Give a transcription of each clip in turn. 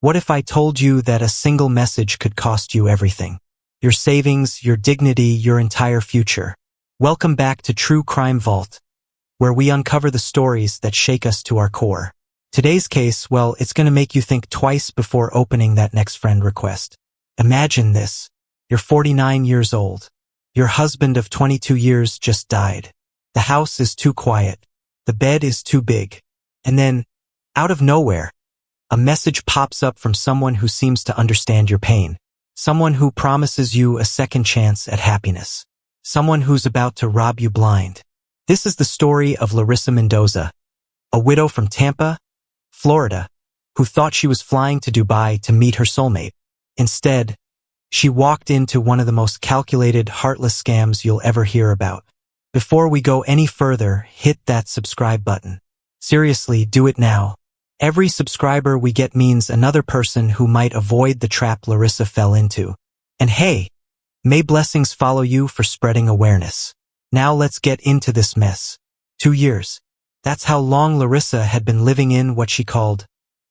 What if I told you that a single message could cost you everything? Your savings, your dignity, your entire future. Welcome back to True Crime Vault, where we uncover the stories that shake us to our core. Today's case, well, it's going to make you think twice before opening that next friend request. Imagine this. You're 49 years old. Your husband of 22 years just died. The house is too quiet. The bed is too big. And then, out of nowhere, a message pops up from someone who seems to understand your pain. Someone who promises you a second chance at happiness. Someone who's about to rob you blind. This is the story of Larissa Mendoza, a widow from Tampa, Florida, who thought she was flying to Dubai to meet her soulmate. Instead, she walked into one of the most calculated, heartless scams you'll ever hear about. Before we go any further, hit that subscribe button. Seriously, do it now. Every subscriber we get means another person who might avoid the trap Larissa fell into. And hey, may blessings follow you for spreading awareness. Now let's get into this mess. 2 years. That's how long Larissa had been living in what she called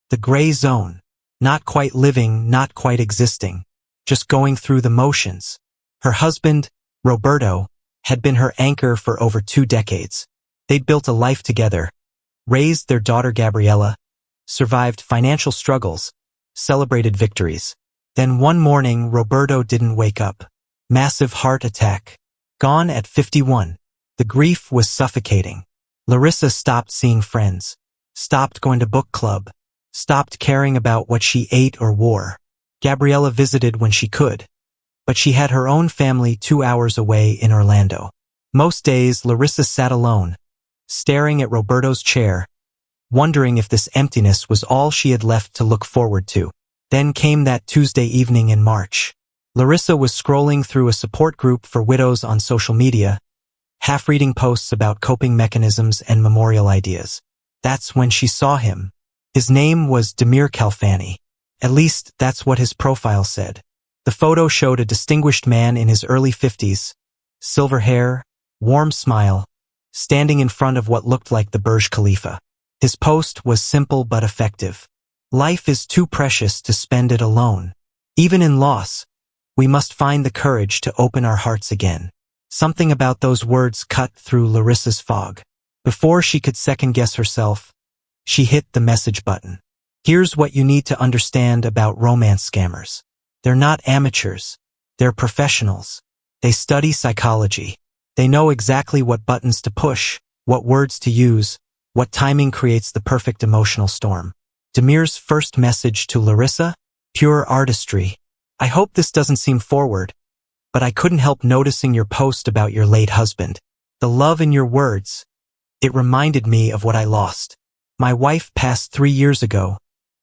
the gray zone. Not quite living, not quite existing. Just going through the motions. Her husband, Roberto, had been her anchor for over 2 decades. They'd built a life together, raised their daughter Gabriella, survived financial struggles, celebrated victories. Then one morning, Roberto didn't wake up. Massive heart attack. Gone at 51. The grief was suffocating. Larissa stopped seeing friends, stopped going to book club, stopped caring about what she ate or wore. Gabriella visited when she could, but she had her own family 2 hours away in Orlando. Most days, Larissa sat alone, staring at Roberto's chair, wondering if this emptiness was all she had left to look forward to. Then came that Tuesday evening in March. Larissa was scrolling through a support group for widows on social media, half-reading posts about coping mechanisms and memorial ideas. That's when she saw him. His name was Damir Kalfani. At least, that's what his profile said. The photo showed a distinguished man in his early 50s, silver hair, warm smile, standing in front of what looked like the Burj Khalifa. His post was simple but effective. Life is too precious to spend it alone. Even in loss, we must find the courage to open our hearts again. Something about those words cut through Larissa's fog. Before she could second-guess herself, she hit the message button. Here's what you need to understand about romance scammers. They're not amateurs. They're professionals. They study psychology. They know exactly what buttons to push, what words to use, what timing creates the perfect emotional storm. Damir's first message to Larissa? Pure artistry. I hope this doesn't seem forward, but I couldn't help noticing your post about your late husband. The love in your words. It reminded me of what I lost. My wife passed 3 years ago,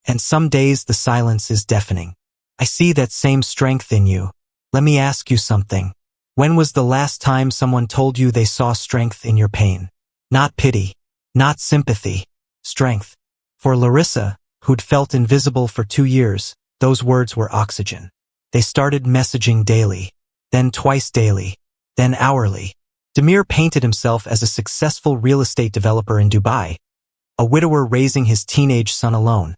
and some days the silence is deafening. I see that same strength in you. Let me ask you something. When was the last time someone told you they saw strength in your pain? Not pity. Not sympathy. Strength. For Larissa, who'd felt invisible for 2 years, those words were oxygen. They started messaging daily, then twice daily, then hourly. Damir painted himself as a successful real estate developer in Dubai, a widower raising his teenage son alone,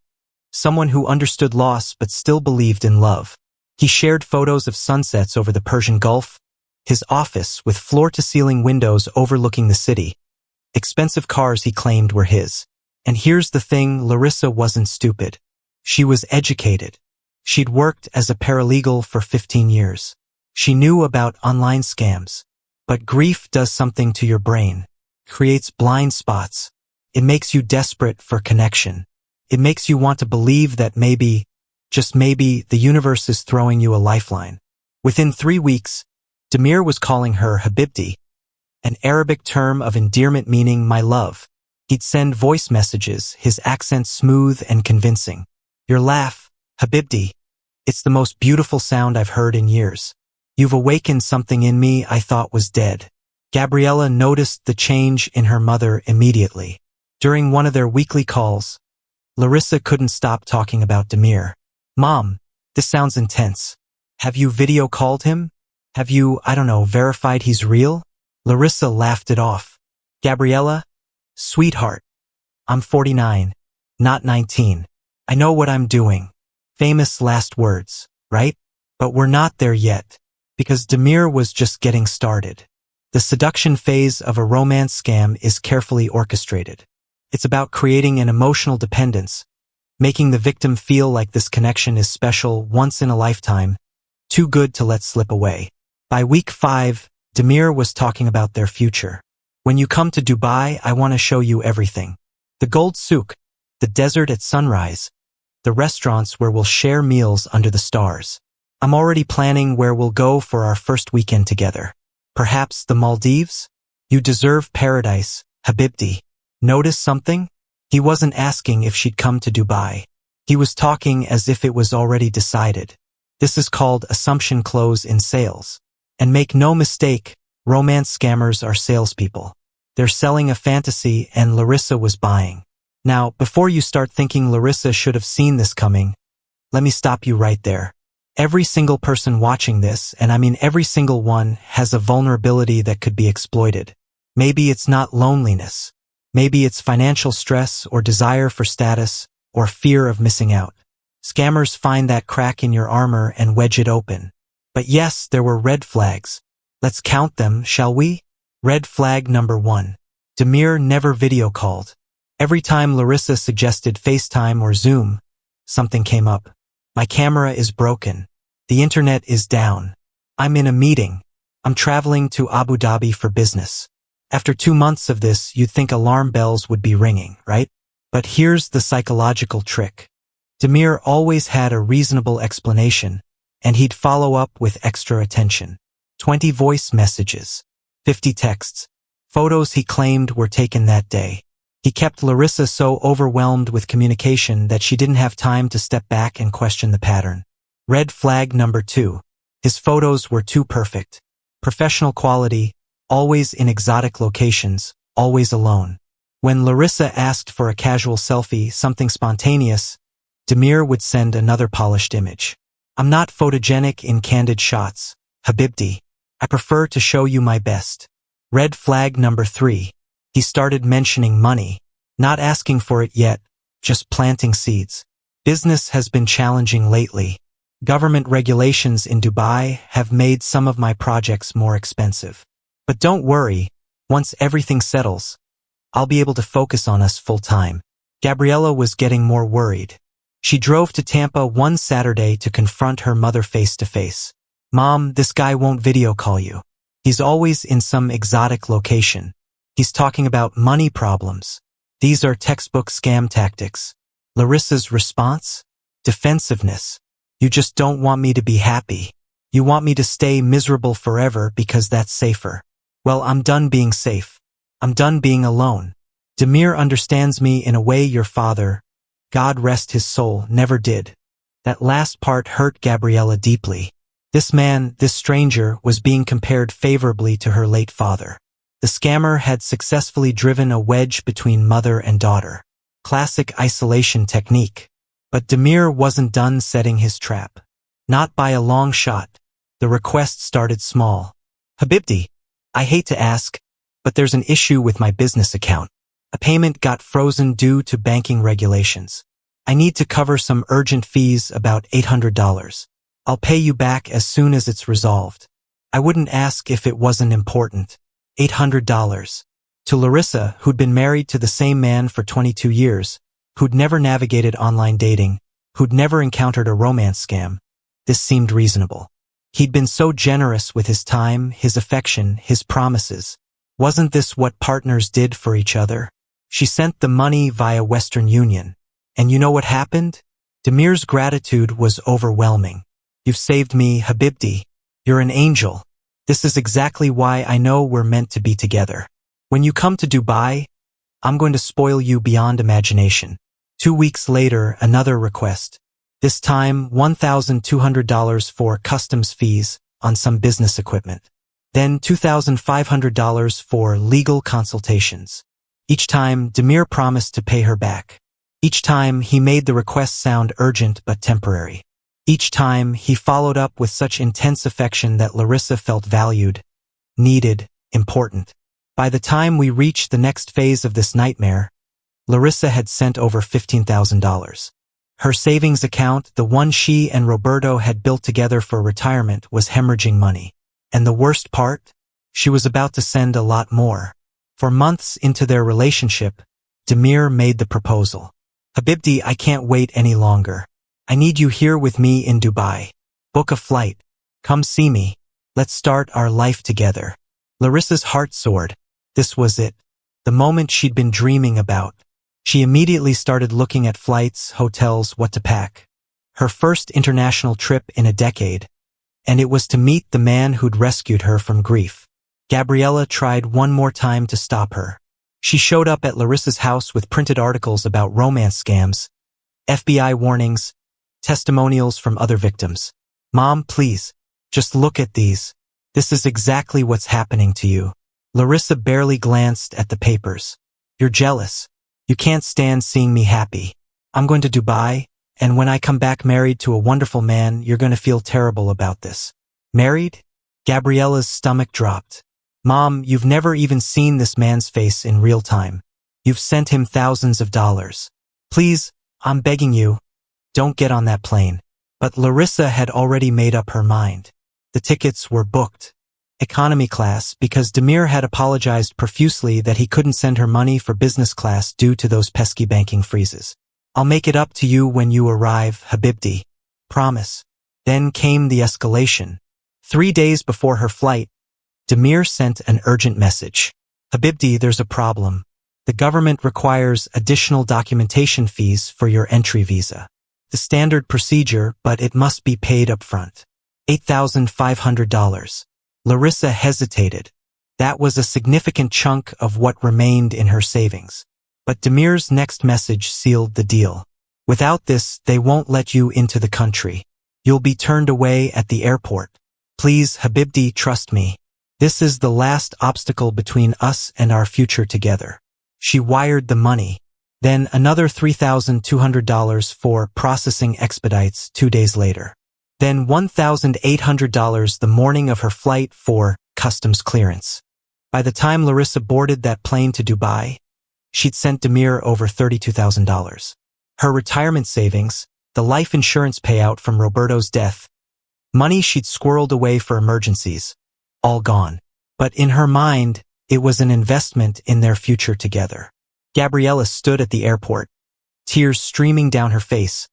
someone who understood loss but still believed in love. He shared photos of sunsets over the Persian Gulf, his office with floor-to-ceiling windows overlooking the city, expensive cars he claimed were his. And here's the thing, Larissa wasn't stupid. She was educated. She'd worked as a paralegal for 15 years. She knew about online scams. But grief does something to your brain. Creates blind spots. It makes you desperate for connection. It makes you want to believe that maybe, just maybe, the universe is throwing you a lifeline. Within 3 weeks, Damir was calling her Habibti, an Arabic term of endearment meaning my love. He'd send voice messages, his accent smooth and convincing. Your laugh, Habibti. It's the most beautiful sound I've heard in years. You've awakened something in me I thought was dead. Gabriella noticed the change in her mother immediately. During one of their weekly calls, Larissa couldn't stop talking about Damir. Mom, this sounds intense. Have you video called him? Have you, verified he's real? Larissa laughed it off. Gabriella, sweetheart, I'm 49, not 19. I know what I'm doing. famous last words, right? But we're not there yet, because Demir was just getting started. The seduction phase of a romance scam is carefully orchestrated. It's about creating an emotional dependence, making the victim feel like this connection is special, once in a lifetime, too good to let slip away. By week 5, Demir was talking about their future. When you come to Dubai, I want to show you everything. The gold souk, the desert at sunrise, the restaurants where we'll share meals under the stars. I'm already planning where we'll go for our first weekend together. Perhaps the Maldives? You deserve paradise, Habibti. Notice something? He wasn't asking if she'd come to Dubai. He was talking as if it was already decided. This is called assumption close in sales. And make no mistake, romance scammers are salespeople. They're selling a fantasy, and Larissa was buying. Now, before you start thinking Larissa should have seen this coming, let me stop you right there. Every single person watching this, and I mean every single one, has a vulnerability that could be exploited. Maybe it's not loneliness. Maybe it's financial stress or desire for status or fear of missing out. Scammers find that crack in your armor and wedge it open. But yes, there were red flags. Let's count them, shall we? Red flag number 1. Demir never video called. Every time Larissa suggested FaceTime or Zoom, something came up. My camera is broken. The internet is down. I'm in a meeting. I'm traveling to Abu Dhabi for business. After 2 months of this, you'd think alarm bells would be ringing, right? But here's the psychological trick. Demir always had a reasonable explanation, and he'd follow up with extra attention. 20 voice messages, 50 texts, photos he claimed were taken that day. He kept Larissa so overwhelmed with communication that she didn't have time to step back and question the pattern. Red flag number 2. His photos were too perfect. Professional quality, always in exotic locations, always alone. When Larissa asked for a casual selfie, something spontaneous, Demir would send another polished image. I'm not photogenic in candid shots, Habibti. I prefer to show you my best. Red flag number 3. He started mentioning money, not asking for it yet, just planting seeds. Business has been challenging lately. Government regulations in Dubai have made some of my projects more expensive. But don't worry, once everything settles, I'll be able to focus on us full time. Gabriella was getting more worried. She drove to Tampa one Saturday to confront her mother face to face. Mom, this guy won't video call you. He's always in some exotic location. He's talking about money problems. These are textbook scam tactics. Larissa's response? Defensiveness. You just don't want me to be happy. You want me to stay miserable forever because that's safer. Well, I'm done being safe. I'm done being alone. Demir understands me in a way your father, God rest his soul, never did. That last part hurt Gabriella deeply. This man, this stranger, was being compared favorably to her late father. The scammer had successfully driven a wedge between mother and daughter. Classic isolation technique. But Demir wasn't done setting his trap. Not by a long shot. The request started small. Habibti, I hate to ask, but there's an issue with my business account. A payment got frozen due to banking regulations. I need to cover some urgent fees, about $800. I'll pay you back as soon as it's resolved. I wouldn't ask if it wasn't important. $800. To Larissa, who'd been married to the same man for 22 years, who'd never navigated online dating, who'd never encountered a romance scam, this seemed reasonable. He'd been so generous with his time, his affection, his promises. Wasn't this what partners did for each other? She sent the money via Western Union. And you know what happened? Demir's gratitude was overwhelming. You've saved me, Habibti. You're an angel. This is exactly why I know we're meant to be together. When you come to Dubai, I'm going to spoil you beyond imagination. 2 weeks later, another request. This time, $1,200 for customs fees on some business equipment. Then $2,500 for legal consultations. Each time, Demir promised to pay her back. Each time, he made the request sound urgent but temporary. Each time, he followed up with such intense affection that Larissa felt valued, needed, important. By the time we reached the next phase of this nightmare, Larissa had sent over $15,000. Her savings account, the one she and Roberto had built together for retirement, was hemorrhaging money. And the worst part? She was about to send a lot more. For months into their relationship, Demir made the proposal. Habibti, I can't wait any longer. I need you here with me in Dubai. Book a flight. Come see me. Let's start our life together. Larissa's heart soared. This was it. The moment she'd been dreaming about. She immediately started looking at flights, hotels, what to pack. Her first international trip in a decade. And it was to meet the man who'd rescued her from grief. Gabriella tried one more time to stop her. She showed up at Larissa's house with printed articles about romance scams, FBI warnings, testimonials from other victims. Mom, please, just look at these. This is exactly what's happening to you. Larissa barely glanced at the papers. You're jealous. You can't stand seeing me happy. I'm going to Dubai, and when I come back married to a wonderful man, you're going to feel terrible about this. Married? Gabriella's stomach dropped. Mom, you've never even seen this man's face in real time. You've sent him thousands of dollars. Please, I'm begging you, don't get on that plane. But Larissa had already made up her mind. The tickets were booked. Economy class, because Demir had apologized profusely that he couldn't send her money for business class due to those pesky banking freezes. I'll make it up to you when you arrive, Habibti. Promise. Then came the escalation. 3 days before her flight, Demir sent an urgent message. Habibti, there's a problem. The government requires additional documentation fees for your entry visa. The standard procedure, but it must be paid up front. $8,500. Larissa hesitated. That was a significant chunk of what remained in her savings. But Demir's next message sealed the deal. Without this, they won't let you into the country. You'll be turned away at the airport. Please, Habibti, trust me. This is the last obstacle between us and our future together. She wired the money. Then another $3,200 for processing expedites 2 days later. Then $1,800 the morning of her flight for customs clearance. By the time Larissa boarded that plane to Dubai, she'd sent Demir over $32,000. Her retirement savings, the life insurance payout from Roberto's death, money she'd squirreled away for emergencies, all gone. But in her mind, it was an investment in their future together. Gabriella stood at the airport, tears streaming down her face,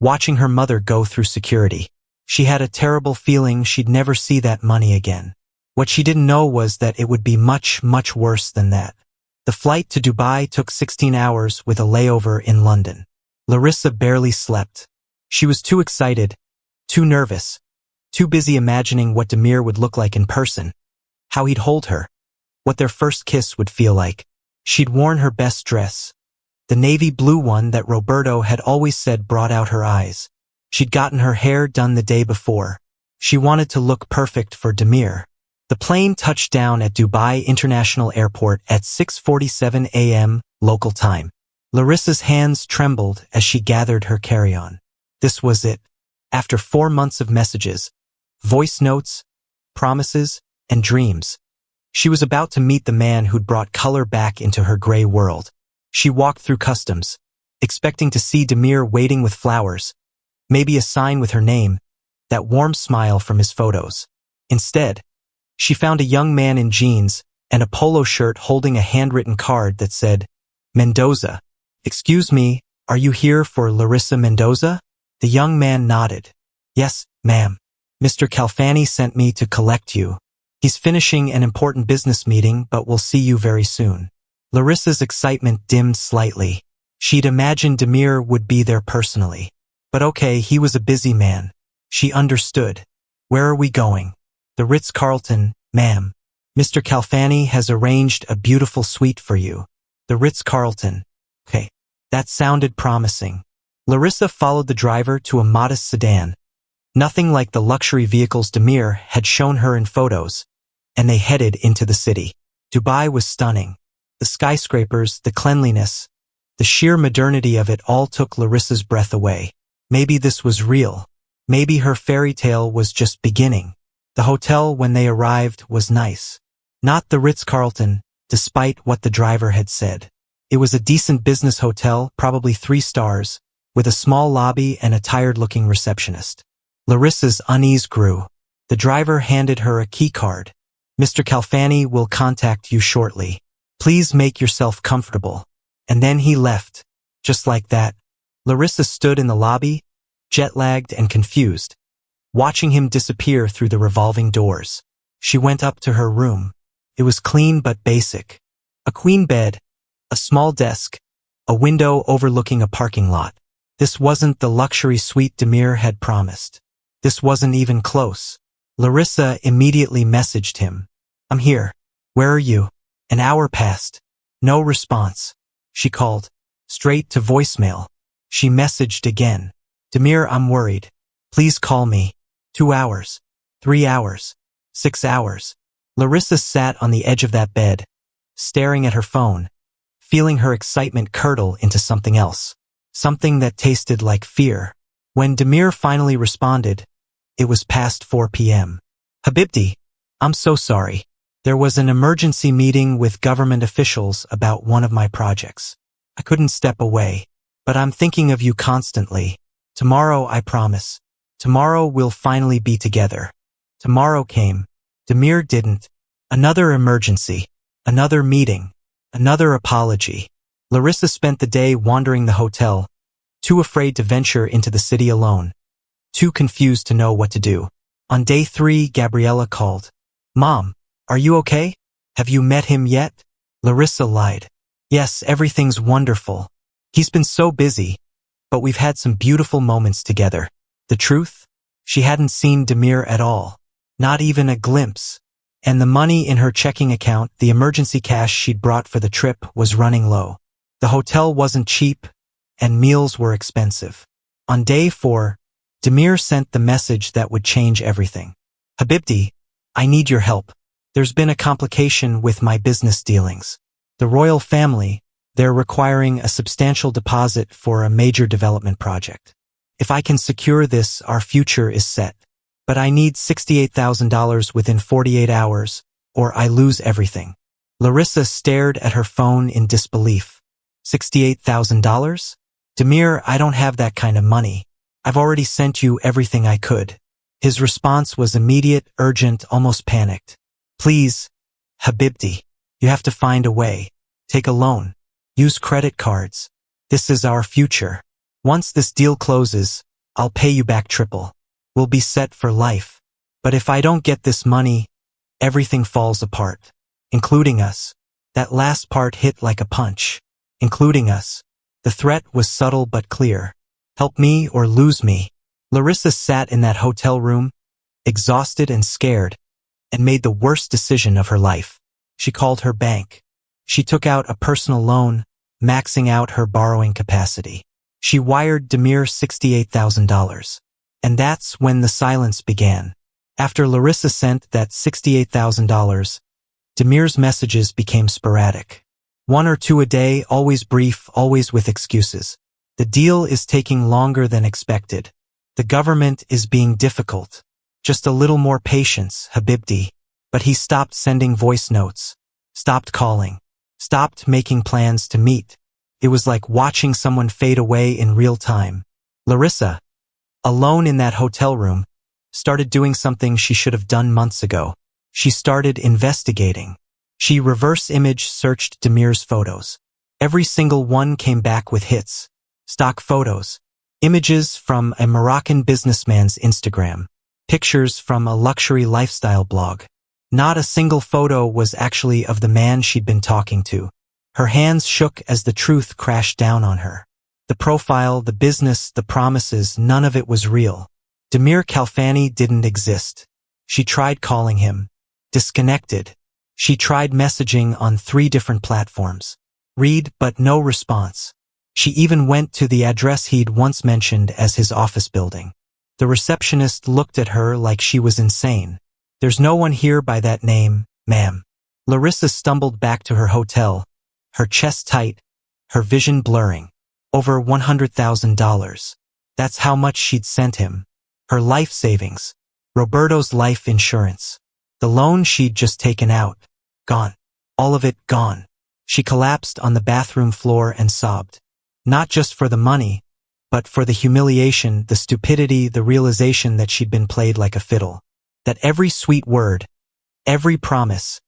watching her mother go through security. She had a terrible feeling she'd never see that money again. What she didn't know was that it would be much, much worse than that. The flight to Dubai took 16 hours with a layover in London. Larissa barely slept. She was too excited, too nervous, too busy imagining what Demir would look like in person, how he'd hold her, what their first kiss would feel like. She'd worn her best dress, the navy blue one that Roberto had always said brought out her eyes. She'd gotten her hair done the day before. She wanted to look perfect for Demir. The plane touched down at Dubai International Airport at 6:47 a.m. local time. Larissa's hands trembled as she gathered her carry-on. This was it. After 4 months of messages, voice notes, promises, and dreams, she was about to meet the man who'd brought color back into her gray world. She walked through customs, expecting to see Demir waiting with flowers, maybe a sign with her name, that warm smile from his photos. Instead, she found a young man in jeans and a polo shirt holding a handwritten card that said, Mendoza. Excuse me, are you here for Larissa Mendoza? The young man nodded. Yes, ma'am. Mr. Calfani sent me to collect you. He's finishing an important business meeting, but we'll see you very soon. Larissa's excitement dimmed slightly. She'd imagined Demir would be there personally. But okay, he was a busy man. She understood. Where are we going? The Ritz-Carlton, ma'am. Mr. Calfani has arranged a beautiful suite for you. The Ritz-Carlton. Okay, that sounded promising. Larissa followed the driver to a modest sedan, nothing like the luxury vehicles Demir had shown her in photos, and they headed into the city. Dubai was stunning. The skyscrapers, the cleanliness, the sheer modernity of it all took Larissa's breath away. Maybe this was real. Maybe her fairy tale was just beginning. The hotel when they arrived was nice. Not the Ritz-Carlton, despite what the driver had said. It was a decent business hotel, probably 3 stars, with a small lobby and a tired-looking receptionist. Larissa's unease grew. The driver handed her a key card. "Mr. Calfani will contact you shortly. Please make yourself comfortable." And then he left. Just like that. Larissa stood in the lobby, jet-lagged and confused, watching him disappear through the revolving doors. She went up to her room. It was clean but basic. A queen bed, a small desk, a window overlooking a parking lot. This wasn't the luxury suite Demir had promised. This wasn't even close. Larissa immediately messaged him. "I'm here. Where are you?" An hour passed. No response. She called. Straight to voicemail. She messaged again. "Demir, I'm worried. Please call me." 2 hours. 3 hours. 6 hours. Larissa sat on the edge of that bed, staring at her phone, feeling her excitement curdle into something else. Something that tasted like fear. When Demir finally responded, it was past 4 p.m. "Habibti, I'm so sorry. There was an emergency meeting with government officials about one of my projects. I couldn't step away, but I'm thinking of you constantly. Tomorrow, I promise. Tomorrow we'll finally be together." Tomorrow came. Demir didn't. Another emergency. Another meeting. Another apology. Larissa spent the day wandering the hotel, too afraid to venture into the city alone, too confused to know what to do. On day 3, Gabriella called. "Mom, are you okay? Have you met him yet?" Larissa lied. "Yes, everything's wonderful. He's been so busy, but we've had some beautiful moments together." The truth? She hadn't seen Demir at all. Not even a glimpse. And the money in her checking account, the emergency cash she'd brought for the trip, was running low. The hotel wasn't cheap, and meals were expensive. On day 4, Demir sent the message that would change everything. "Habibti, I need your help. There's been a complication with my business dealings. The royal family, they're requiring a substantial deposit for a major development project. If I can secure this, our future is set. But I need $68,000 within 48 hours, or I lose everything." Larissa stared at her phone in disbelief. $68,000? "Demir, I don't have that kind of money. I've already sent you everything I could." His response was immediate, urgent, almost panicked. "Please, Habibti, you have to find a way. Take a loan. Use credit cards. This is our future. Once this deal closes, I'll pay you back triple. We'll be set for life. But if I don't get this money, everything falls apart. Including us." That last part hit like a punch. Including us. The threat was subtle but clear. Help me or lose me. Larissa sat in that hotel room, exhausted and scared, and made the worst decision of her life. She called her bank. She took out a personal loan, maxing out her borrowing capacity. She wired Demir $68,000. And that's when the silence began. After Larissa sent that $68,000, Demir's messages became sporadic. 1 or 2 a day, always brief, always with excuses. "The deal is taking longer than expected. The government is being difficult. Just a little more patience, Habibti." But he stopped sending voice notes, stopped calling, stopped making plans to meet. It was like watching someone fade away in real time. Larissa, alone in that hotel room, started doing something she should have done months ago. She started investigating. She reverse image searched Demir's photos. Every single one came back with hits. Stock photos. Images from a Moroccan businessman's Instagram. Pictures from a luxury lifestyle blog. Not a single photo was actually of the man she'd been talking to. Her hands shook as the truth crashed down on her. The profile, the business, the promises, none of it was real. Demir Calfani didn't exist. She tried calling him. Disconnected. She tried messaging on 3 different platforms. Read, but no response. She even went to the address he'd once mentioned as his office building. The receptionist looked at her like she was insane. "There's no one here by that name, ma'am." Larissa stumbled back to her hotel, her chest tight, her vision blurring. Over $100,000. That's how much she'd sent him. Her life savings. Roberto's life insurance. The loan she'd just taken out. Gone. All of it gone. She collapsed on the bathroom floor and sobbed. Not just for the money, but for the humiliation, the stupidity, the realization that she'd been played like a fiddle. That every sweet word, every promise,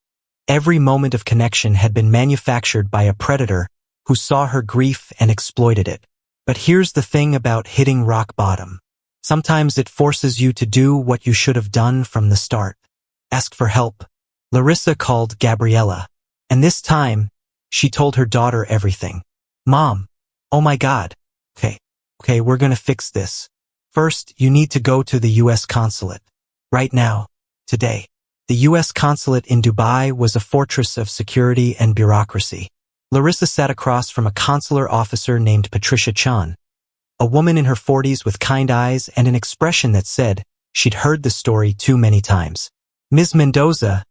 every moment of connection had been manufactured by a predator who saw her grief and exploited it. But here's the thing about hitting rock bottom. Sometimes it forces you to do what you should have done from the start. Ask for help. Larissa called Gabriella. And this time, she told her daughter everything. Mom, oh my God. Okay, we're gonna fix this. First, you need to go to the U.S. consulate. Right now. Today. The U.S. consulate in Dubai was a fortress of security and bureaucracy. Larissa sat across from a consular officer named Patricia Chan, a woman in her 40s with kind eyes and an expression that said she'd heard the story too many times. Ms. Mendoza,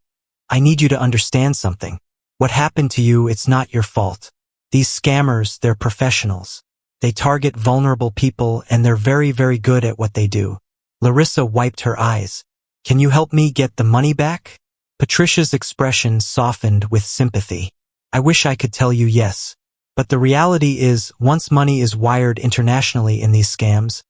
I need you to understand something. What happened to you, it's not your fault. These scammers, they're professionals. They target vulnerable people and they're very, very good at what they do. Larissa wiped her eyes. Can you help me get the money back? Patricia's expression softened with sympathy. I wish I could tell you yes. But the reality is, once money is wired internationally in these scams,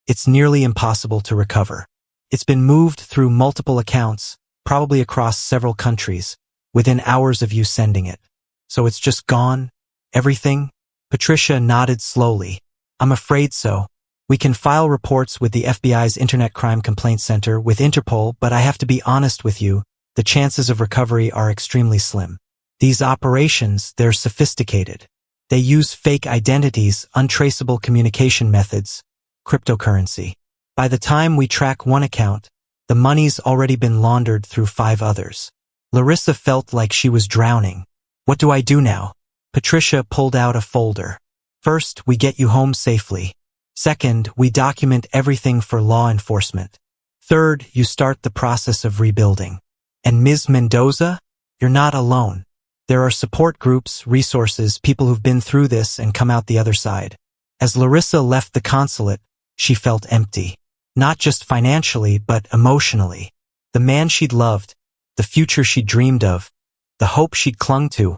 it's nearly impossible to recover. It's been moved through multiple accounts, probably across several countries, within hours of you sending it. So it's just gone? Everything? Patricia nodded slowly. I'm afraid so. We can file reports with the FBI's Internet Crime Complaint Center with Interpol, but I have to be honest with you, the chances of recovery are extremely slim. These operations, they're sophisticated. They use fake identities, untraceable communication methods, cryptocurrency. By the time we track one account, the money's already been laundered through 5 others. Larissa felt like she was drowning. What do I do now? Patricia pulled out a folder. First, we get you home safely. Second, we document everything for law enforcement. Third, you start the process of rebuilding. And Ms. Mendoza, you're not alone. There are support groups, resources, people who've been through this and come out the other side. As Larissa left the consulate, she felt empty. Not just financially, but emotionally. The man she'd loved, the future she'd dreamed of, the hope she'd clung to,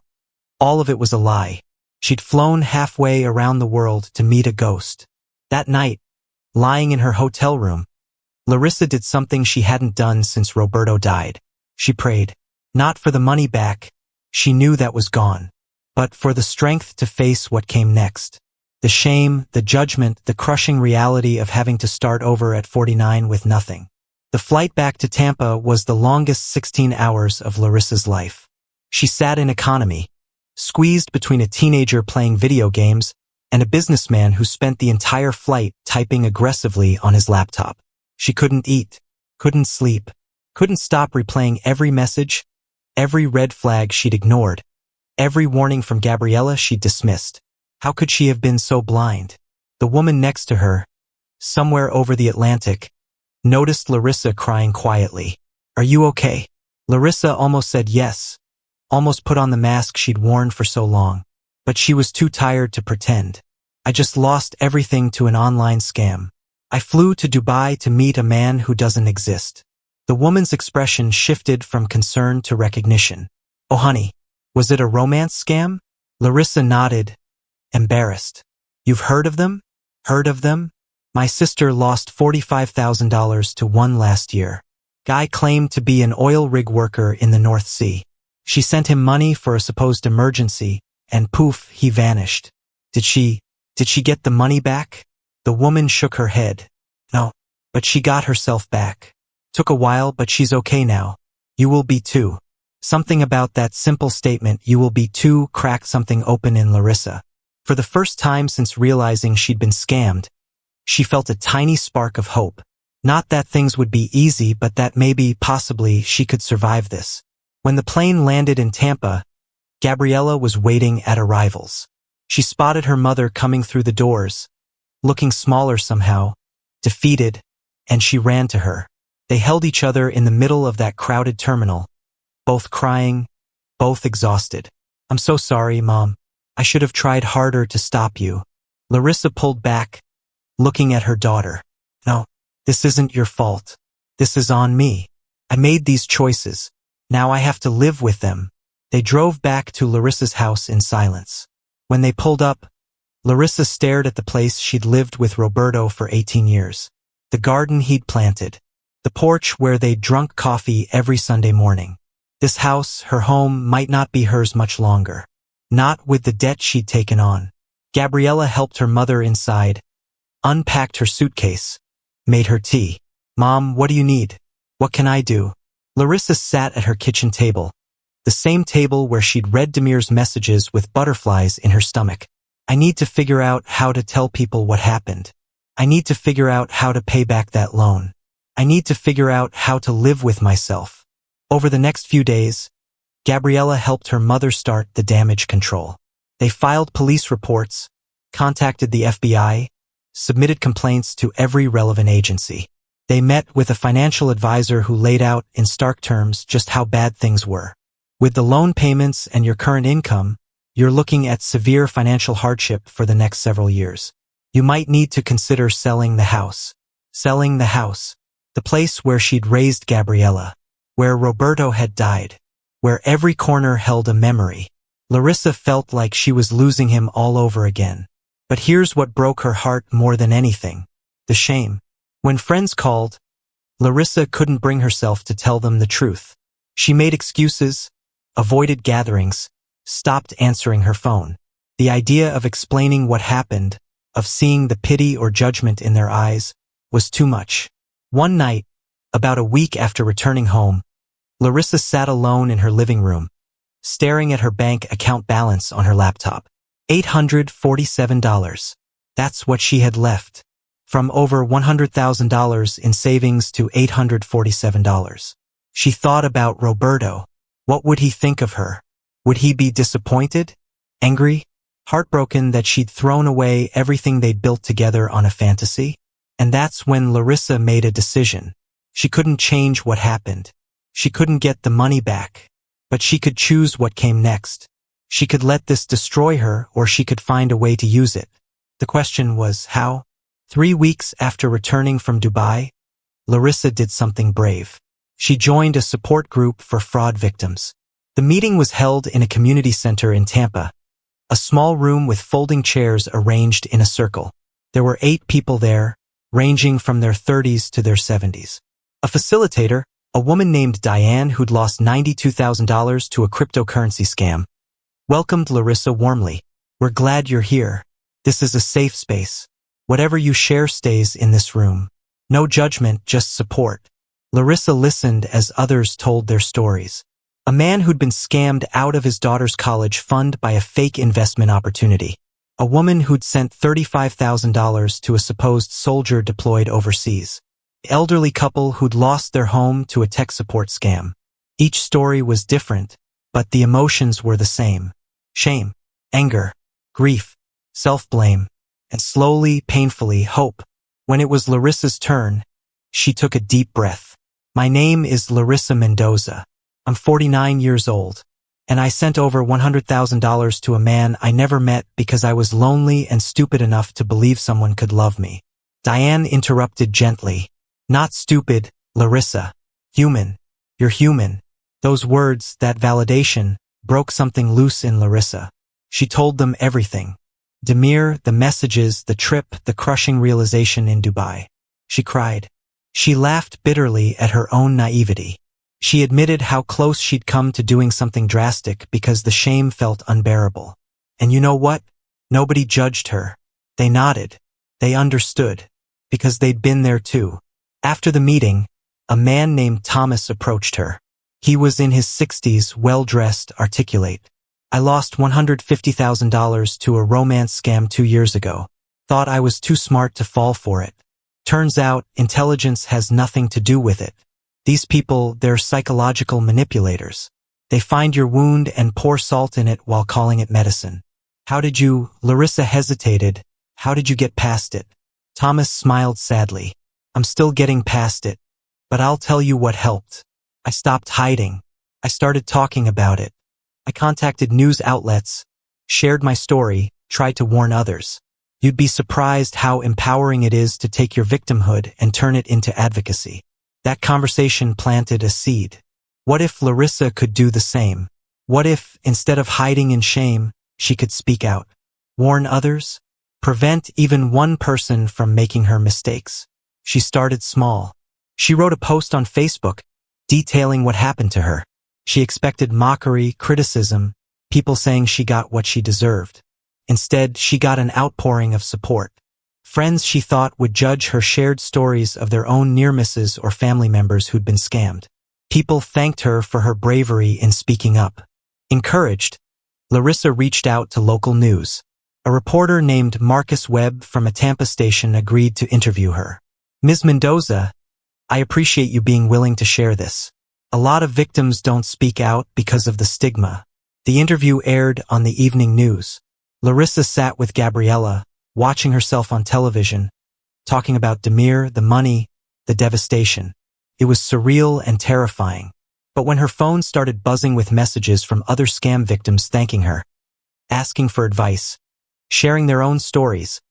all of it was a lie. She'd flown halfway around the world to meet a ghost. That night, lying in her hotel room, Larissa did something she hadn't done since Roberto died. She prayed. Not for the money back, she knew that was gone, but for the strength to face what came next. The shame, the judgment, the crushing reality of having to start over at 49 with nothing. The flight back to Tampa was the longest 16 hours of Larissa's life. She sat in economy, squeezed between a teenager playing video games and a businessman who spent the entire flight typing aggressively on his laptop. She couldn't eat, couldn't sleep, couldn't stop replaying every message, every red flag she'd ignored, every warning from Gabriella she'd dismissed. How could she have been so blind? The woman next to her, somewhere over the Atlantic, noticed Larissa crying quietly. Are you okay? Larissa almost said yes, almost put on the mask she'd worn for so long. But she was too tired to pretend. I just lost everything to an online scam. I flew to Dubai to meet a man who doesn't exist. The woman's expression shifted from concern to recognition. Oh honey, was it a romance scam? Larissa nodded, embarrassed. You've heard of them? Heard of them? My sister lost $45,000 to one last year. Guy claimed to be an oil rig worker in the North Sea. She sent him money for a supposed emergency, and poof, he vanished. Did she get the money back? The woman shook her head. No, but she got herself back. Took a while, but she's okay now. You will be too. Something about that simple statement, you will be too, cracked something open in Larissa. For the first time since realizing she'd been scammed, she felt a tiny spark of hope. Not that things would be easy, but that maybe, possibly, she could survive this. When the plane landed in Tampa, Gabriella was waiting at arrivals. She spotted her mother coming through the doors, looking smaller somehow, defeated, and she ran to her. They held each other in the middle of that crowded terminal, both crying, both exhausted. I'm so sorry, Mom. I should have tried harder to stop you. Larissa pulled back, looking at her daughter. No, this isn't your fault. This is on me. I made these choices. Now I have to live with them. They drove back to Larissa's house in silence. When they pulled up, Larissa stared at the place she'd lived with Roberto for 18 years. The garden he'd planted. The porch where they'd drunk coffee every Sunday morning. This house, her home, might not be hers much longer. Not with the debt she'd taken on. Gabriella helped her mother inside, unpacked her suitcase, made her tea. "Mom, what do you need? What can I do?" Larissa sat at her kitchen table, the same table where she'd read Demir's messages with butterflies in her stomach. "I need to figure out how to tell people what happened. I need to figure out how to pay back that loan. I need to figure out how to live with myself." Over the next few days, Gabriella helped her mother start the damage control. They filed police reports, contacted the FBI, submitted complaints to every relevant agency. They met with a financial advisor who laid out in stark terms just how bad things were. With the loan payments and your current income, you're looking at severe financial hardship for the next several years. You might need to consider selling the house. Selling the house. The place where she'd raised Gabriella. Where Roberto had died. Where every corner held a memory. Larissa felt like she was losing him all over again. But here's what broke her heart more than anything. The shame. When friends called, Larissa couldn't bring herself to tell them the truth. She made excuses, avoided gatherings, stopped answering her phone. The idea of explaining what happened, of seeing the pity or judgment in their eyes, was too much. One night, about a week after returning home, Larissa sat alone in her living room, staring at her bank account balance on her laptop. $847. That's what she had left. From over $100,000 in savings to $847. She thought about Roberto. What would he think of her? Would he be disappointed? Angry? Heartbroken that she'd thrown away everything they'd built together on a fantasy? And that's when Larissa made a decision. She couldn't change what happened. She couldn't get the money back. But she could choose what came next. She could let this destroy her, or she could find a way to use it. The question was, how? 3 weeks after returning from Dubai, Larissa did something brave. She joined a support group for fraud victims. The meeting was held in a community center in Tampa, a small room with folding chairs arranged in a circle. There were 8 people there, ranging from their 30s to their 70s. A facilitator, a woman named Diane who'd lost $92,000 to a cryptocurrency scam, welcomed Larissa warmly. "We're glad you're here. This is a safe space. Whatever you share stays in this room. No judgment, just support." Larissa listened as others told their stories. A man who'd been scammed out of his daughter's college fund by a fake investment opportunity. A woman who'd sent $35,000 to a supposed soldier deployed overseas. An elderly couple who'd lost their home to a tech support scam. Each story was different, but the emotions were the same. Shame, anger, grief, self-blame, and slowly, painfully, hope. When it was Larissa's turn, she took a deep breath. "My name is Larissa Mendoza. I'm 49 years old, and I sent over $100,000 to a man I never met because I was lonely and stupid enough to believe someone could love me." Diane interrupted gently. "Not stupid, Larissa. Human. You're human." Those words, that validation, broke something loose in Larissa. She told them everything. Demir, the messages, the trip, the crushing realization in Dubai. She cried. She laughed bitterly at her own naivety. She admitted how close she'd come to doing something drastic because the shame felt unbearable. And you know what? Nobody judged her. They nodded. They understood. Because they'd been there too. After the meeting, a man named Thomas approached her. He was in his 60s, well-dressed, articulate. "I lost $150,000 to a romance scam 2 years ago. Thought I was too smart to fall for it. Turns out, intelligence has nothing to do with it. These people, they're psychological manipulators. They find your wound and pour salt in it while calling it medicine." "How did you?" Larissa hesitated. "How did you get past it?" Thomas smiled sadly. "I'm still getting past it. But I'll tell you what helped. I stopped hiding. I started talking about it. I contacted news outlets, shared my story, tried to warn others. You'd be surprised how empowering it is to take your victimhood and turn it into advocacy." That conversation planted a seed. What if Larissa could do the same? What if, instead of hiding in shame, she could speak out? Warn others? prevent even one person from making her mistakes. She started small. She wrote a post on Facebook detailing what happened to her. She expected mockery, criticism, people saying she got what she deserved. Instead, she got an outpouring of support. Friends she thought would judge her shared stories of their own near misses or family members who'd been scammed. People thanked her for her bravery in speaking up. Encouraged, Larissa reached out to local news. A reporter named Marcus Webb from a Tampa station agreed to interview her. Ms. Mendoza, I appreciate you being willing to share this. A lot of victims don't speak out because of the stigma. The interview aired on the evening news. Larissa sat with Gabriella, watching herself on television, talking about Demir, the money, the devastation. It was surreal and terrifying. But when her phone started buzzing with messages from other scam victims thanking her, asking for advice, sharing their own stories,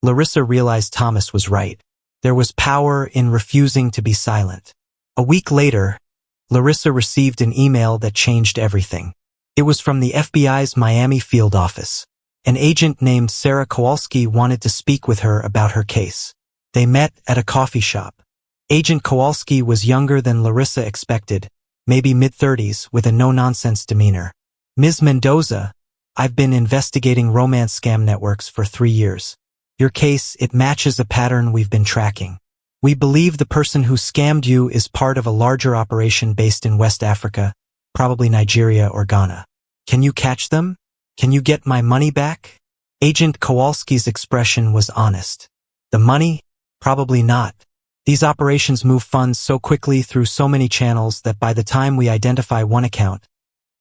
Larissa realized Thomas was right. There was power in refusing to be silent. A week later, Larissa received an email that changed everything. It was from the FBI's Miami field office. An agent named Sarah Kowalski wanted to speak with her about her case. They met at a coffee shop. Agent Kowalski was younger than Larissa expected, maybe mid-30s, with a no-nonsense demeanor. Ms. Mendoza, I've been investigating romance scam networks for 3 years. Your case, it matches a pattern we've been tracking. We believe the person who scammed you is part of a larger operation based in West Africa, probably Nigeria or Ghana. Can you catch them? Can you get my money back? Agent Kowalski's expression was honest. The money? Probably not. These operations move funds so quickly through so many channels that by the time we identify one account,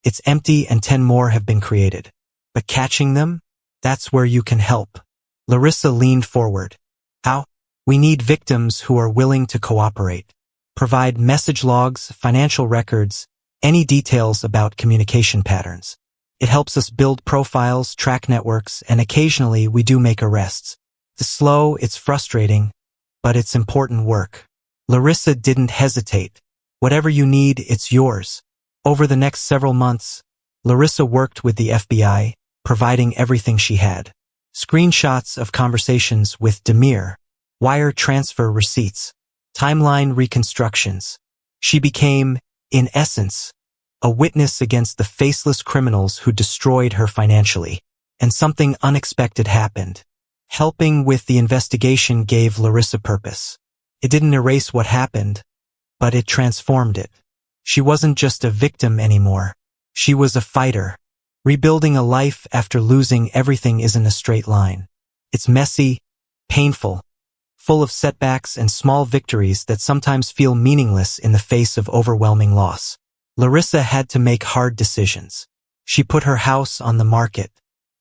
it's empty and 10 more have been created. But catching them? That's where you can help. Larissa leaned forward. How? We need victims who are willing to cooperate. Provide message logs, financial records, any details about communication patterns. It helps us build profiles, track networks, and occasionally we do make arrests. It's slow, it's frustrating, but it's important work. Larissa didn't hesitate. Whatever you need, it's yours. Over the next several months, Larissa worked with the FBI, providing everything she had. Screenshots of conversations with Demir, wire transfer receipts, timeline reconstructions. She became, in essence, a witness against the faceless criminals who destroyed her financially. And something unexpected happened. Helping with the investigation gave Larissa purpose. It didn't erase what happened, but it transformed it. She wasn't just a victim anymore. She was a fighter. Rebuilding a life after losing everything isn't a straight line. It's messy, painful, full of setbacks and small victories that sometimes feel meaningless in the face of overwhelming loss. Larissa had to make hard decisions. She put her house on the market,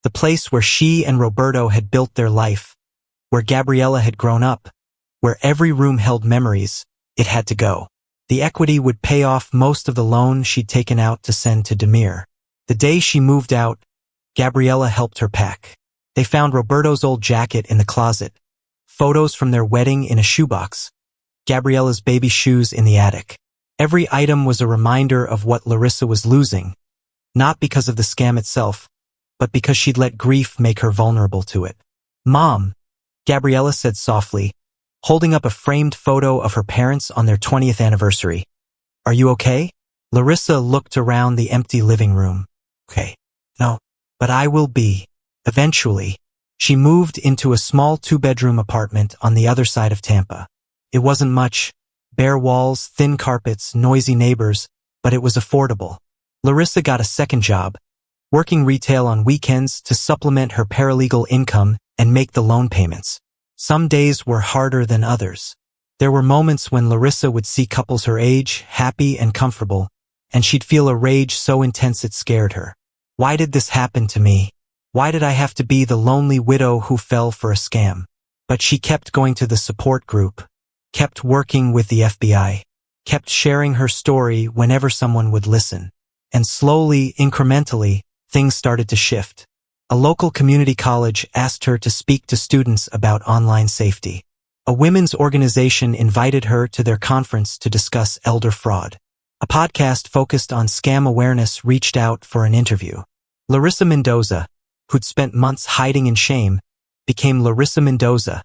the place where she and Roberto had built their life, where Gabriella had grown up, where every room held memories. It had to go. The equity would pay off most of the loan she'd taken out to send to Demir. The day she moved out, Gabriella helped her pack. They found Roberto's old jacket in the closet, photos from their wedding in a shoebox, Gabriella's baby shoes in the attic. Every item was a reminder of what Larissa was losing, not because of the scam itself, but because she'd let grief make her vulnerable to it. Mom, Gabriella said softly, holding up a framed photo of her parents on their 20th anniversary. Are you okay? Larissa looked around the empty living room. Okay. No, but I will be. Eventually, she moved into a small 2-bedroom apartment on the other side of Tampa. It wasn't much, bare walls, thin carpets, noisy neighbors, but it was affordable. Larissa got a second job, working retail on weekends to supplement her paralegal income and make the loan payments. Some days were harder than others. There were moments when Larissa would see couples her age, happy and comfortable, and she'd feel a rage so intense it scared her. Why did this happen to me? Why did I have to be the lonely widow who fell for a scam? But she kept going to the support group, kept working with the FBI, kept sharing her story whenever someone would listen. And slowly, incrementally, things started to shift. A local community college asked her to speak to students about online safety. A women's organization invited her to their conference to discuss elder fraud. A podcast focused on scam awareness reached out for an interview. Larissa Mendoza, who'd spent months hiding in shame, became Larissa Mendoza,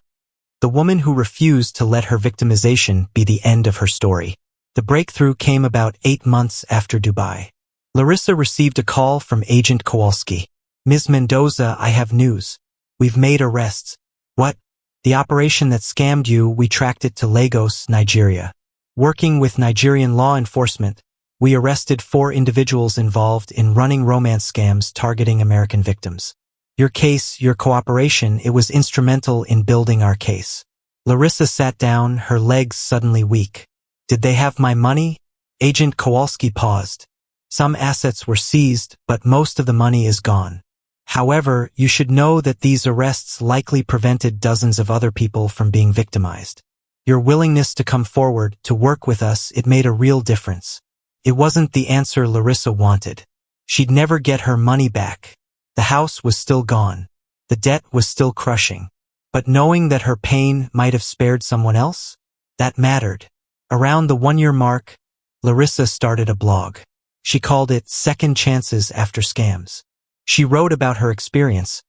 the woman who refused to let her victimization be the end of her story. The breakthrough came about 8 months after Dubai. Larissa received a call from Agent Kowalski. "Ms. Mendoza, I have news. We've made arrests." "What?" "The operation that scammed you, we tracked it to Lagos, Nigeria. Working with Nigerian law enforcement, we arrested 4 individuals involved in running romance scams targeting American victims. Your case, your cooperation, it was instrumental in building our case." Larissa sat down, her legs suddenly weak. "Did they have my money?" Agent Kowalski paused. "Some assets were seized, but most of the money is gone. However, you should know that these arrests likely prevented dozens of other people from being victimized. Your willingness to come forward, to work with us, it made a real difference." It wasn't the answer Larissa wanted. She'd never get her money back. The house was still gone. The debt was still crushing. But knowing that her pain might have spared someone else, that mattered. Around the 1-year mark, Larissa started a blog. She called it Second Chances After Scams. She wrote about her experience,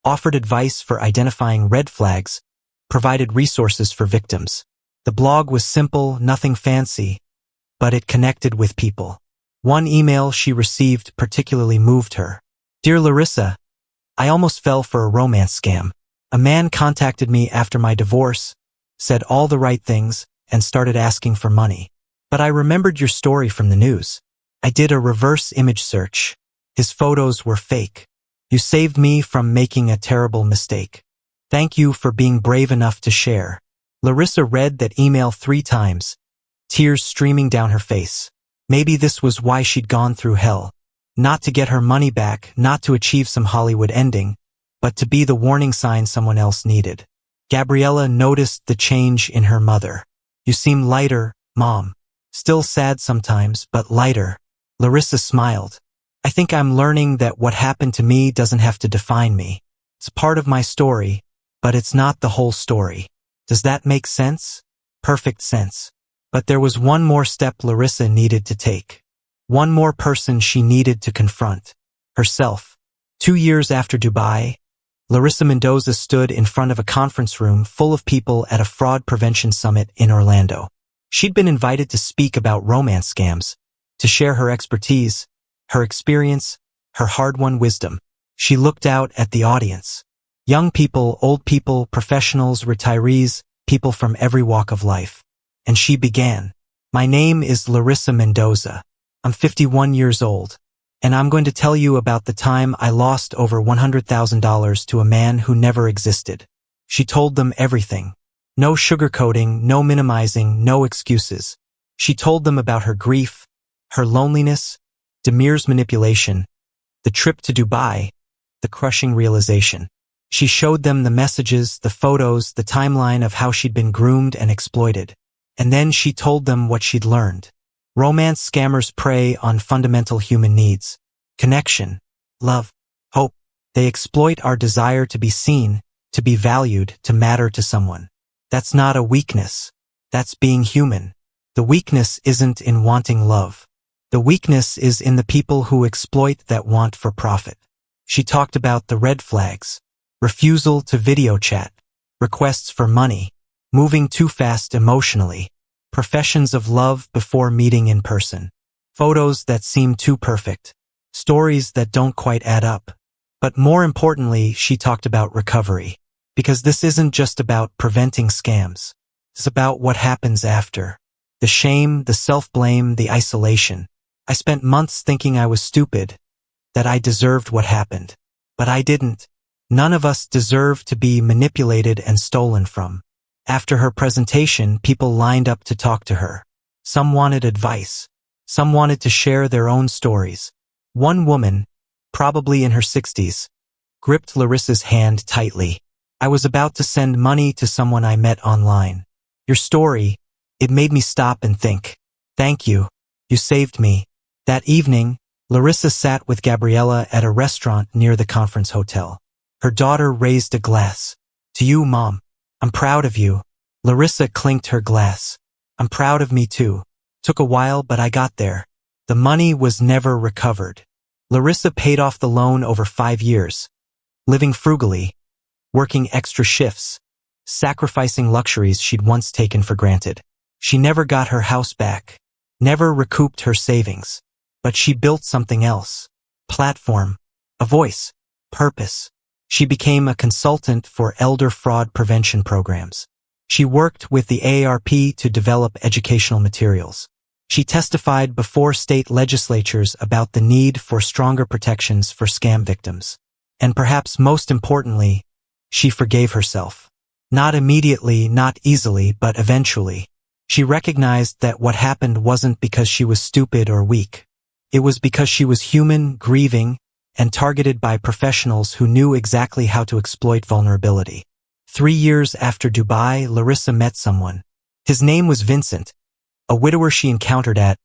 offered advice for identifying red flags, provided resources for victims. The blog was simple, nothing fancy, but it connected with people. One email she received particularly moved her. "Dear Larissa, I almost fell for a romance scam. A man contacted me after my divorce, said all the right things, and started asking for money. But I remembered your story from the news. I did a reverse image search. His photos were fake. You saved me from making a terrible mistake. Thank you for being brave enough to share." Larissa read that email 3 times, tears streaming down her face. Maybe this was why she'd gone through hell. Not to get her money back, not to achieve some Hollywood ending, but to be the warning sign someone else needed. Gabriella noticed the change in her mother. "You seem lighter, Mom. Still sad sometimes, but lighter." Larissa smiled. "I think I'm learning that what happened to me doesn't have to define me. It's part of my story, but it's not the whole story. Does that make sense?" Perfect sense. But there was one more step Larissa needed to take. One more person she needed to confront. Herself. 2 years after Dubai, Larissa Mendoza stood in front of a conference room full of people at a fraud prevention summit in Orlando. She'd been invited to speak about romance scams, to share her expertise, her experience, her hard-won wisdom. She looked out at the audience. Young people, old people, professionals, retirees, people from every walk of life. And she began. "My name is Larissa Mendoza. I'm 51 years old, and I'm going to tell you about the time I lost over $100,000 to a man who never existed." She told them everything. No sugarcoating, no minimizing, no excuses. She told them about her grief, her loneliness, Demir's manipulation, the trip to Dubai, the crushing realization. She showed them the messages, the photos, the timeline of how she'd been groomed and exploited. And then she told them what she'd learned. Romance scammers prey on fundamental human needs. Connection, love, hope. They exploit our desire to be seen, to be valued, to matter to someone. That's not a weakness. That's being human. The weakness isn't in wanting love. The weakness is in the people who exploit that want for profit. She talked about the red flags. Refusal to video chat. Requests for money. Moving too fast emotionally. Professions of love before meeting in person. Photos that seem too perfect. Stories that don't quite add up. But more importantly, she talked about recovery. Because this isn't just about preventing scams. It's about what happens after. The shame, the self-blame, the isolation. I spent months thinking I was stupid, that I deserved what happened. But I didn't. None of us deserve to be manipulated and stolen from. After her presentation, people lined up to talk to her. Some wanted advice. Some wanted to share their own stories. One woman, probably in her 60s, gripped Larissa's hand tightly. "I was about to send money to someone I met online. Your story, it made me stop and think. Thank you. You saved me." That evening, Larissa sat with Gabriella at a restaurant near the conference hotel. Her daughter raised a glass. "To you, Mom. I'm proud of you." Larissa clinked her glass. "I'm proud of me too. Took a while, but I got there." The money was never recovered. Larissa paid off the loan over 5 years, living frugally, working extra shifts, sacrificing luxuries she'd once taken for granted. She never got her house back, never recouped her savings, but she built something else. Platform, a voice, purpose. She became a consultant for elder fraud prevention programs. She worked with the AARP to develop educational materials. She testified before state legislatures about the need for stronger protections for scam victims. And perhaps most importantly, she forgave herself. Not immediately, not easily, but eventually. She recognized that what happened wasn't because she was stupid or weak. It was because she was human, grieving, and targeted by professionals who knew exactly how to exploit vulnerability. 3 years after Dubai, Larissa met someone. His name was Vincent, a widower she encountered at,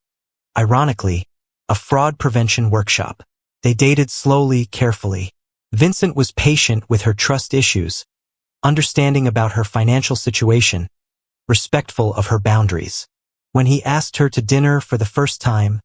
ironically, a fraud prevention workshop. They dated slowly, carefully. Vincent was patient with her trust issues, understanding about her financial situation, respectful of her boundaries. When he asked her to dinner for the first time,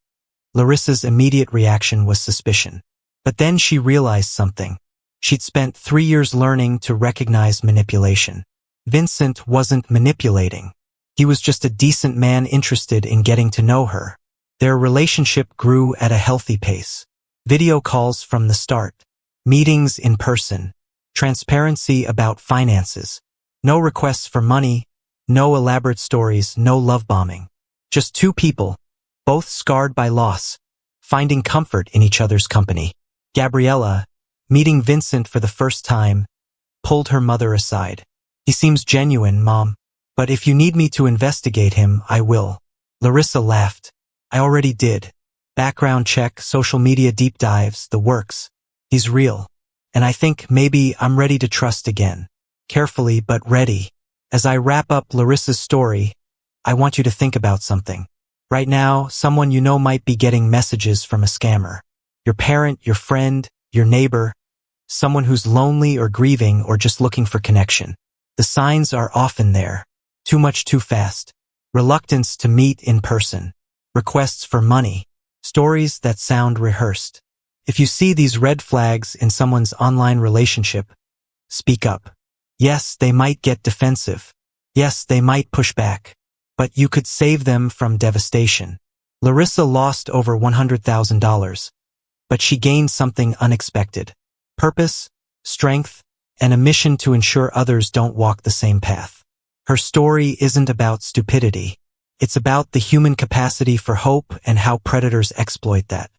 Larissa's immediate reaction was suspicion. But then she realized something. She'd spent 3 years learning to recognize manipulation. Vincent wasn't manipulating. He was just a decent man interested in getting to know her. Their relationship grew at a healthy pace. Video calls from the start. Meetings in person. Transparency about finances. No requests for money. No elaborate stories. No love bombing. Just two people, both scarred by loss, finding comfort in each other's company. Gabriella, meeting Vincent for the first time, pulled her mother aside. He seems genuine, Mom. But if you need me to investigate him, I will. Larissa laughed. I already did. Background check, social media deep dives, the works. He's real. And I think maybe I'm ready to trust again. Carefully, but ready. As I wrap up Larissa's story, I want you to think about something. Right now, someone you know might be getting messages from a scammer. Your parent, your friend, your neighbor, someone who's lonely or grieving or just looking for connection. The signs are often there. Too much too fast. Reluctance to meet in person. Requests for money. Stories that sound rehearsed. If you see these red flags in someone's online relationship, speak up. Yes, they might get defensive. Yes, they might push back. But you could save them from devastation. Larissa lost over $100,000, but she gained something unexpected. Purpose, strength, and a mission to ensure others don't walk the same path. Her story isn't about stupidity. It's about the human capacity for hope and how predators exploit that.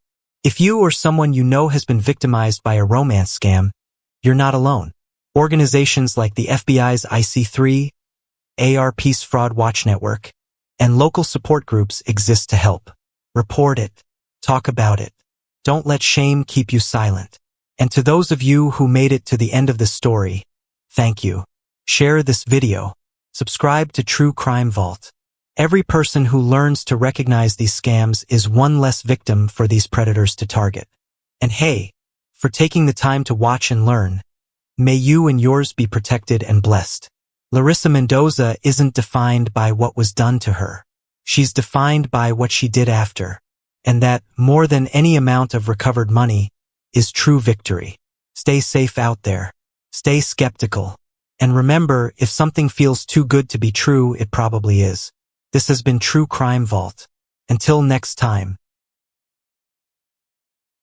If you or someone you know has been victimized by a romance scam, you're not alone. Organizations like the FBI's IC3, AARP's Fraud Watch Network, and local support groups exist to help. Report it. Talk about it. Don't let shame keep you silent. And to those of you who made it to the end of this story, thank you. Share this video. Subscribe to True Crime Vault. Every person who learns to recognize these scams is one less victim for these predators to target. And hey, for taking the time to watch and learn, may you and yours be protected and blessed. Larissa Mendoza isn't defined by what was done to her. She's defined by what she did after. And that, more than any amount of recovered money, is true victory. Stay safe out there. Stay skeptical. And remember, if something feels too good to be true, it probably is. This has been True Crime Vault. Until next time.